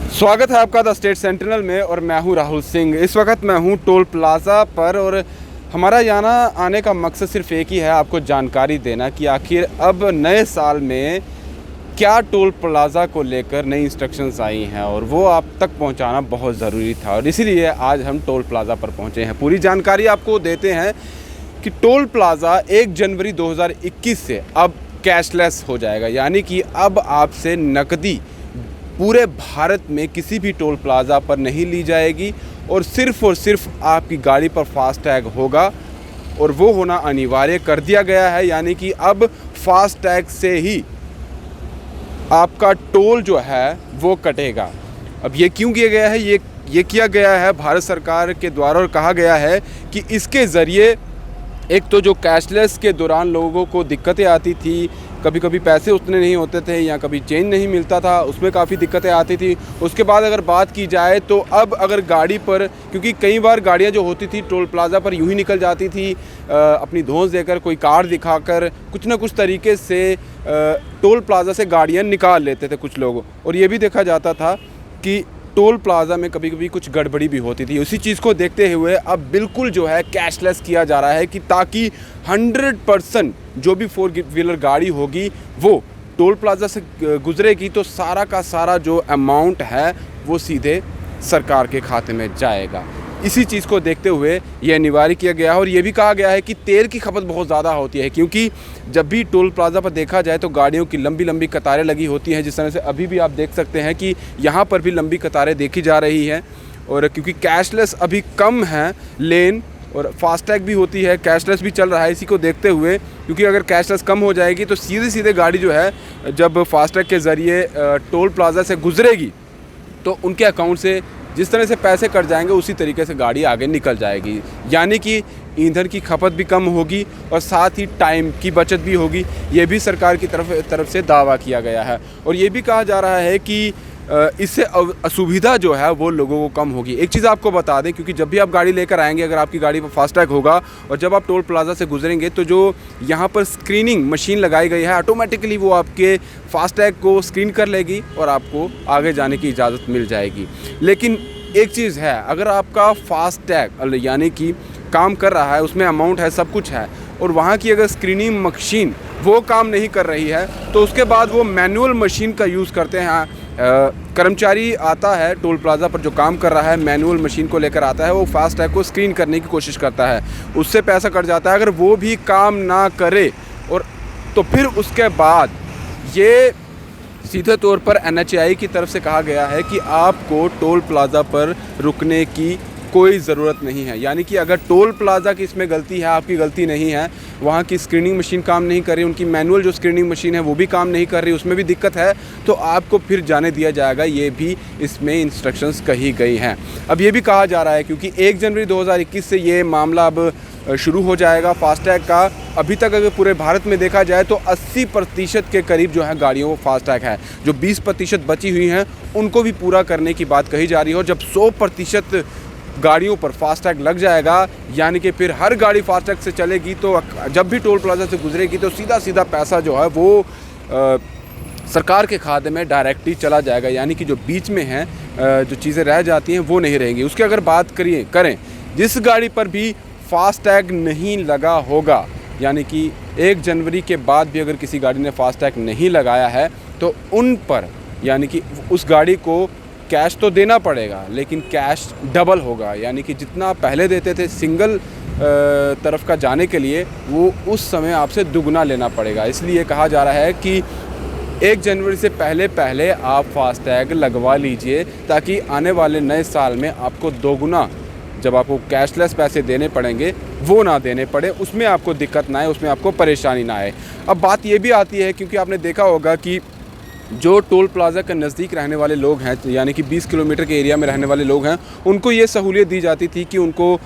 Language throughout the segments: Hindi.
स्वागत है आपका द स्टेट सेंटिनल में और मैं हूं राहुल सिंह। इस वक्त मैं हूं टोल प्लाज़ा पर और हमारा यहाँ आने का मकसद सिर्फ एक ही है, आपको जानकारी देना कि आखिर अब नए साल में क्या टोल प्लाज़ा को लेकर नई इंस्ट्रक्शंस आई हैं और वो आप तक पहुँचाना बहुत ज़रूरी था और इसीलिए आज हम टोल प्लाज़ा पर पहुँचे हैं। पूरी जानकारी आपको देते हैं कि टोल प्लाज़ा 1 जनवरी 2021 से अब कैशलेस हो जाएगा, यानी कि अब आपसे नकदी पूरे भारत में किसी भी टोल प्लाज़ा पर नहीं ली जाएगी और सिर्फ आपकी गाड़ी पर फास्टैग होगा और वो होना अनिवार्य कर दिया गया है। यानी कि अब फास्टैग से ही आपका टोल जो है वो कटेगा। अब ये क्यों किया गया है? ये किया गया है भारत सरकार के द्वारा और कहा गया है कि इसके ज़रिए एक तो जो कैशलेस के दौरान लोगों को दिक्कतें आती थी, कभी कभी पैसे उतने नहीं होते थे या कभी चेंज नहीं मिलता था, उसमें काफ़ी दिक्कतें आती थी। उसके बाद अगर बात की जाए तो अब अगर गाड़ी पर, क्योंकि कई बार गाड़ियां जो होती थी टोल प्लाज़ा पर यूं ही निकल जाती थी अपनी धौंस देकर, कोई कार्ड दिखाकर कुछ ना कुछ तरीके से टोल प्लाज़ा से गाड़ियाँ निकाल लेते थे कुछ लोग। और ये भी देखा जाता था कि टोल प्लाज़ा में कभी कभी कुछ गड़बड़ी भी होती थी। उसी चीज़ को देखते हुए अब बिल्कुल जो है कैशलेस किया जा रहा है कि ताकि 100% जो भी 4 व्हीलर गाड़ी होगी वो टोल प्लाज़ा से गुजरेगी तो सारा का सारा जो अमाउंट है वो सीधे सरकार के खाते में जाएगा। इसी चीज़ को देखते हुए ये अनिवार्य किया गया है और ये भी कहा गया है कि तेल की खपत बहुत ज़्यादा होती है, क्योंकि जब भी टोल प्लाज़ा पर देखा जाए तो गाड़ियों की लंबी लंबी कतारें लगी होती हैं। जिस तरह से अभी भी आप देख सकते हैं कि यहाँ पर भी लंबी कतारें देखी जा रही हैं। और क्योंकि कैशलेस अभी कम है लेन और फास्टैग भी होती है, कैशलेस भी चल रहा है, इसी को देखते हुए क्योंकि अगर कैशलेस कम हो जाएगी तो सीधे गाड़ी जो है जब फास्टैग के ज़रिए टोल प्लाज़ा से गुजरेगी तो उनके अकाउंट से जिस तरह से पैसे कट जाएंगे उसी तरीके से गाड़ी आगे निकल जाएगी। यानी कि ईंधन की खपत भी कम होगी और साथ ही टाइम की बचत भी होगी। ये भी सरकार की तरफ से दावा किया गया है और ये भी कहा जा रहा है कि इससे असुविधा जो है वो लोगों को कम होगी। एक चीज़ आपको बता दें, क्योंकि जब भी आप गाड़ी लेकर आएंगे, अगर आपकी गाड़ी पर फास्टैग होगा और जब आप टोल प्लाज़ा से गुजरेंगे तो जो यहाँ पर स्क्रीनिंग मशीन लगाई गई है ऑटोमेटिकली वो आपके फास्टैग को स्क्रीन कर लेगी और आपको आगे जाने की इजाज़त मिल जाएगी। लेकिन एक चीज़ है, अगर आपका फास्टैग यानी कि काम कर रहा है, उसमें अमाउंट है, सब कुछ है और वहाँ की अगर स्क्रीनिंग मशीन वो काम नहीं कर रही है तो उसके बाद वो मैनुअल मशीन का यूज़ करते हैं। कर्मचारी आता है टोल प्लाज़ा पर जो काम कर रहा है, मैनुअल मशीन को लेकर आता है, वो फास्टैग को स्क्रीन करने की कोशिश करता है, उससे पैसा कट जाता है। अगर वो भी काम ना करे और तो फिर उसके बाद ये सीधे तौर पर NHAI की तरफ से कहा गया है कि आपको टोल प्लाज़ा पर रुकने की कोई ज़रूरत नहीं है। यानी कि अगर टोल प्लाज़ा की इसमें गलती है, आपकी गलती नहीं है, वहाँ की स्क्रीनिंग मशीन काम नहीं कर रही, उनकी मैनुअल जो स्क्रीनिंग मशीन है वो भी काम नहीं कर रही, उसमें भी दिक्कत है, तो आपको फिर जाने दिया जाएगा। ये भी इसमें इंस्ट्रक्शंस कही गई हैं। अब ये भी कहा जा रहा है क्योंकि 1 जनवरी 2021 से ये मामला अब शुरू हो जाएगा फास्टैग का। अभी तक अगर पूरे भारत में देखा जाए तो 80% के करीब जो है गाड़ियों में फास्टैग है। जो 20% बची हुई हैं उनको भी पूरा करने की बात कही जा रही है और जब 100% गाड़ियों पर फास्टैग लग जाएगा, यानी कि फिर हर गाड़ी फास्टैग से चलेगी तो जब भी टोल प्लाज़ा से गुजरेगी तो सीधा पैसा जो है वो सरकार के खाते में डायरेक्टली चला जाएगा। यानी कि जो बीच में हैं जो चीज़ें रह जाती हैं वो नहीं रहेंगी। उसकी अगर बात करें जिस गाड़ी पर भी फास्टैग नहीं लगा होगा, यानी कि 1 जनवरी के बाद भी अगर किसी गाड़ी ने फास्टैग नहीं लगाया है तो उन पर, यानी कि उस गाड़ी को कैश तो देना पड़ेगा लेकिन कैश डबल होगा। यानी कि जितना पहले देते थे सिंगल तरफ का जाने के लिए, वो उस समय आपसे दुगना लेना पड़ेगा। इसलिए कहा जा रहा है कि 1 जनवरी से पहले आप फास्टैग लगवा लीजिए ताकि आने वाले नए साल में आपको दोगुना जब आपको कैशलेस पैसे देने पड़ेंगे वो ना देने पड़े, उसमें आपको दिक्कत ना आए, उसमें आपको परेशानी ना आए। अब बात ये भी आती है क्योंकि आपने देखा होगा कि जो टोल प्लाज़ा के नज़दीक रहने वाले लोग हैं, यानी कि 20 किलोमीटर के एरिया में रहने वाले लोग हैं, उनको ये सहूलियत दी जाती थी कि उनको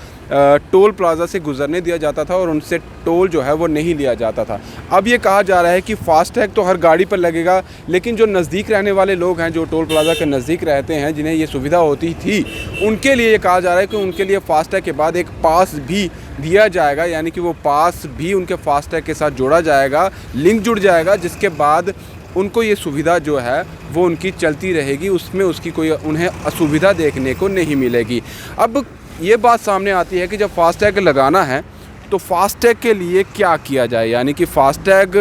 टोल प्लाज़ा से गुज़रने दिया जाता था और उनसे टोल जो है वो नहीं लिया जाता था। अब ये कहा जा रहा है कि फ़ास्टैग तो हर गाड़ी पर लगेगा, लेकिन जो नज़दीक रहने वाले लोग हैं, जो टोल प्लाज़ा के नज़दीक रहते हैं, जिन्हें ये सुविधा होती थी, उनके लिए ये कहा जा रहा है कि उनके लिए फ़ास्टैग के बाद एक पास भी दिया जाएगा। यानी कि वो पास भी उनके फ़ास्टैग के साथ जोड़ा जाएगा, लिंक जुड़ जाएगा, जिसके बाद उनको ये सुविधा जो है वो उनकी चलती रहेगी, उसमें उसकी कोई उन्हें असुविधा देखने को नहीं मिलेगी। अब ये बात सामने आती है कि जब फास्टैग लगाना है तो फास्टैग के लिए क्या किया जाए, यानी कि फ़ास्टैग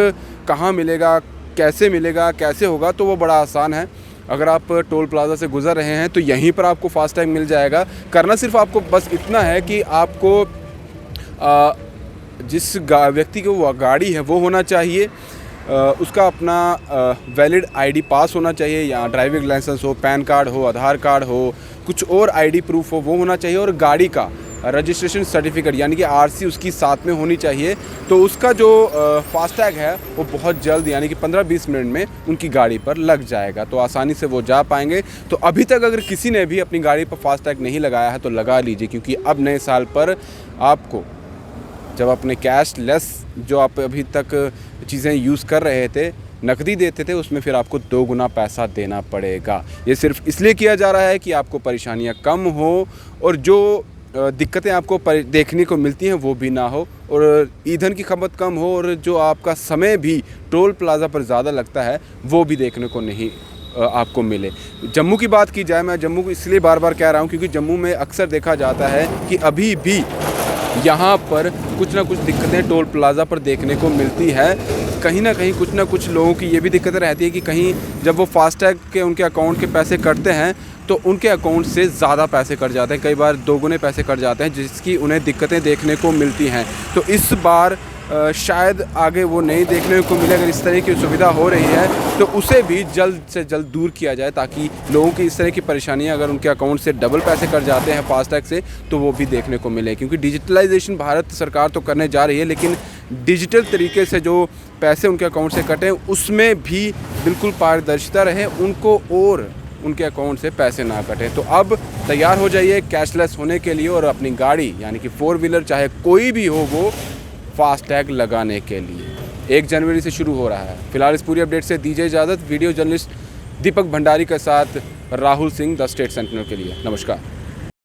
कहाँ मिलेगा, कैसे होगा। तो वो बड़ा आसान है। अगर आप टोल प्लाज़ा से गुज़र रहे हैं तो यहीं पर आपको फ़ास्टैग मिल जाएगा। करना सिर्फ आपको बस इतना है कि आपको जिस व्यक्ति की वो गाड़ी है वो होना चाहिए, उसका अपना वैलिड आईडी पास होना चाहिए, या ड्राइविंग लाइसेंस हो, पैन कार्ड हो, आधार कार्ड हो, कुछ और आईडी प्रूफ हो वो होना चाहिए, और गाड़ी का रजिस्ट्रेशन सर्टिफिकेट यानी कि आरसी उसकी साथ में होनी चाहिए। तो उसका जो फास्टैग है वो बहुत जल्द यानी कि 15-20 मिनट में उनकी गाड़ी पर लग जाएगा, तो आसानी से वो जा पाएंगे। तो अभी तक अगर किसी ने भी अपनी गाड़ी पर फास्टैग नहीं लगाया है तो लगा लीजिए, क्योंकि अब नए साल पर आपको जब अपने कैशलेस जो आप अभी तक चीज़ें यूज़ कर रहे थे, नकदी देते थे, उसमें फिर आपको 2 गुना पैसा देना पड़ेगा। ये सिर्फ इसलिए किया जा रहा है कि आपको परेशानियां कम हो और जो दिक्कतें आपको देखने को मिलती हैं वो भी ना हो, और ईंधन की खपत कम हो, और जो आपका समय भी टोल प्लाज़ा पर ज़्यादा लगता है वो भी देखने को नहीं आपको मिले। जम्मू की बात की जाए, मैं जम्मू को इसलिए बार बार कह रहा हूँ क्योंकि जम्मू में अक्सर देखा जाता है कि अभी भी यहाँ पर कुछ ना कुछ दिक्कतें टोल प्लाज़ा पर देखने को मिलती है। कहीं ना कहीं कुछ ना कुछ लोगों की ये भी दिक्कत रहती है कि कहीं जब वो फास्टैग के उनके अकाउंट के पैसे कटते हैं तो उनके अकाउंट से ज़्यादा पैसे कट जाते हैं, कई बार 2 गुने पैसे कट जाते हैं, जिसकी उन्हें दिक्कतें देखने को मिलती हैं। तो इस बार शायद आगे वो नहीं देखने को मिले। अगर इस तरह की सुविधा हो रही है तो उसे भी जल्द से जल्द दूर किया जाए, ताकि लोगों की इस तरह की परेशानियां, अगर उनके अकाउंट से डबल पैसे कट जाते हैं फास्टैग से, तो वो भी देखने को मिले। क्योंकि डिजिटलाइजेशन भारत सरकार तो करने जा रही है, लेकिन डिजिटल तरीके से जो पैसे उनके अकाउंट से कटें उसमें भी बिल्कुल पारदर्शिता रहे, उनको और उनके अकाउंट से पैसे ना कटें। तो अब तैयार हो जाइए कैशलेस होने के लिए, और अपनी गाड़ी यानी कि 4 व्हीलर चाहे कोई भी हो वो फास्टैग लगाने के लिए 1 जनवरी से शुरू हो रहा है। फिलहाल इस पूरी अपडेट से दीजिए इजाज़त। वीडियो जर्नलिस्ट दीपक भंडारी के साथ Rahul Singh, the state sentinel के लिए। नमस्कार।